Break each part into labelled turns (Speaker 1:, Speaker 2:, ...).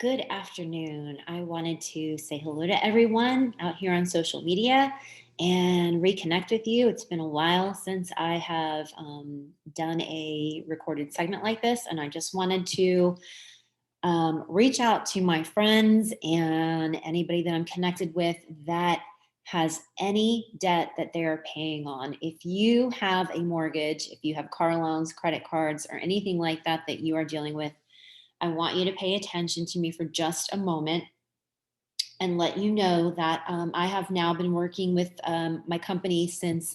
Speaker 1: Good afternoon. I wanted to say hello to everyone out here on social media and reconnect with you. It's been a while since I have done a recorded segment like this, and I just wanted to reach out to my friends and anybody that I'm connected with that has any debt that they are paying on. If you have a mortgage, if you have car loans, credit cards, or anything like that that you are dealing with, I want you to pay attention to me for just a moment and let you know that I have now been working with my company since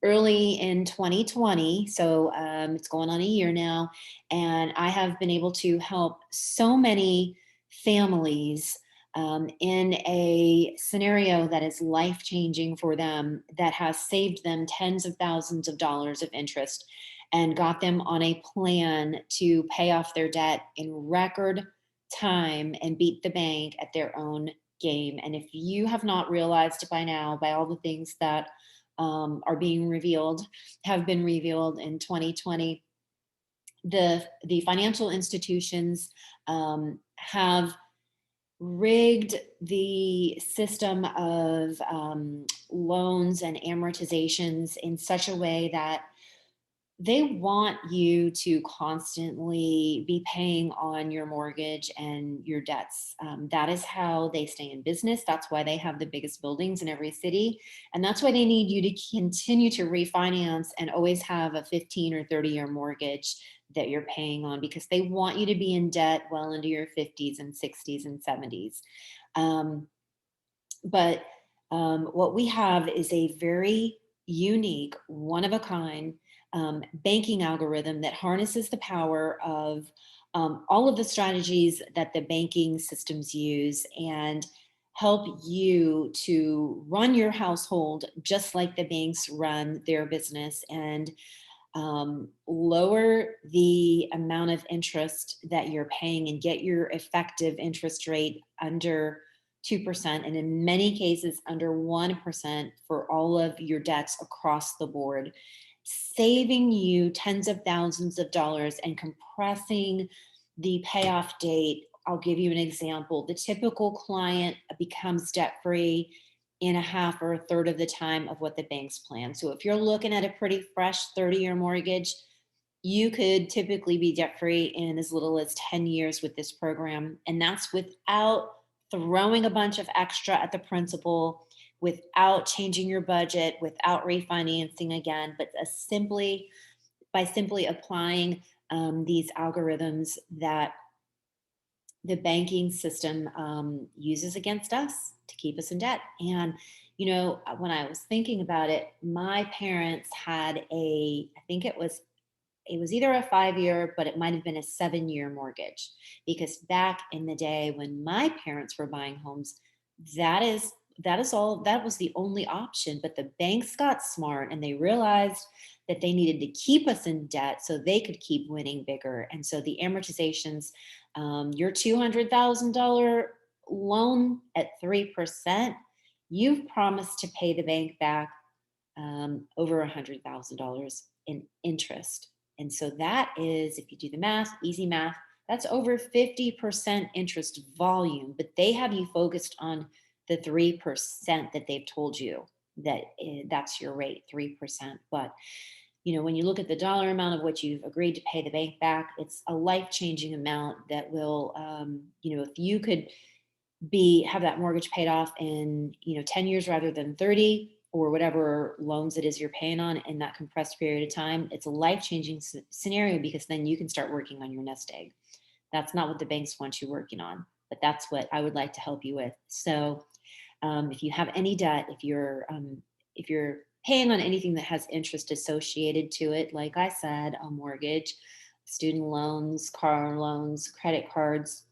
Speaker 1: early in 2020. So it's going on a year now. And I have been able to help so many families in a scenario that is life changing for them, that has saved them tens of thousands of dollars of interest and got them on a plan to pay off their debt in record time and beat the bank at their own game. And if you have not realized by now, by all the things that are being revealed, have been revealed in 2020, the financial institutions have rigged the system of loans and amortizations in such a way that they want you to constantly be paying on your mortgage and your debts. That is how they stay in business. That's why they have the biggest buildings in every city. And that's why they need you to continue to refinance and always have a 15 or 30-year mortgage that you're paying on, because they want you to be in debt well into your 50s and 60s and 70s. Um, but what we have is a very unique, one of a kind banking algorithm that harnesses the power of all of the strategies that the banking systems use and help you to run your household just like the banks run their business, and lower the amount of interest that you're paying and get your effective interest rate under 2%, and in many cases under 1% for all of your debts across the board, saving you tens of thousands of dollars and compressing the payoff date. I'll give you an example. The typical client becomes debt free in a half or a third of the time of what the banks plan. So if you're looking at a pretty fresh 30-year mortgage, you could typically be debt free in as little as 10 years with this program. And that's without throwing a bunch of extra at the principal, without changing your budget, without refinancing again, but simply by simply applying these algorithms that the banking system uses against us to keep us in debt. And, when I was thinking about it, my parents had I think it was either a 5-year, but it might have been a 7-year mortgage. Because back in the day when my parents were buying homes, that is that was the only option. But the banks got smart and they realized that they needed to keep us in debt so they could keep winning bigger. And so the amortizations, your $200,000 loan at 3%, you've promised to pay the bank back over $100,000 in interest. And so that is, if you do the math, easy math, that's over 50% interest volume. But they have you focused on the 3% that they've told you that that's your rate, 3%. But when you look at the dollar amount of what you've agreed to pay the bank back, it's a life-changing amount that will, if you could have that mortgage paid off in 10 years rather than 30, or whatever loans it is you're paying on in that compressed period of time, it's a life-changing scenario, because then you can start working on your nest egg. That's not what the banks want you working on, but that's what I would like to help you with. So if you have any debt, if you're paying on anything that has interest associated to it, like I said, a mortgage, student loans, car loans, credit cards,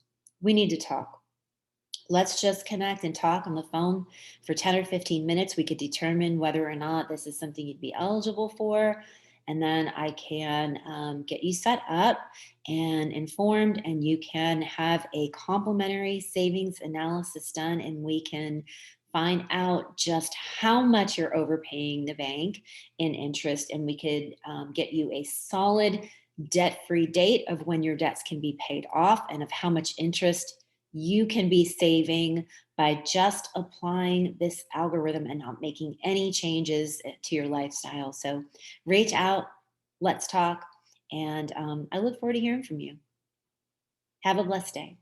Speaker 1: we need to talk. Let's just connect and talk on the phone for 10 or 15 minutes. We could determine whether or not this is something you'd be eligible for. And then I can get you set up and informed, and you can have a complimentary savings analysis done, and we can find out just how much you're overpaying the bank in interest. And we could get you a solid debt free date of when your debts can be paid off and of how much interest you can be saving by just applying this algorithm and not making any changes to your lifestyle. So reach out, let's talk, and I look forward to hearing from you. Have a blessed day.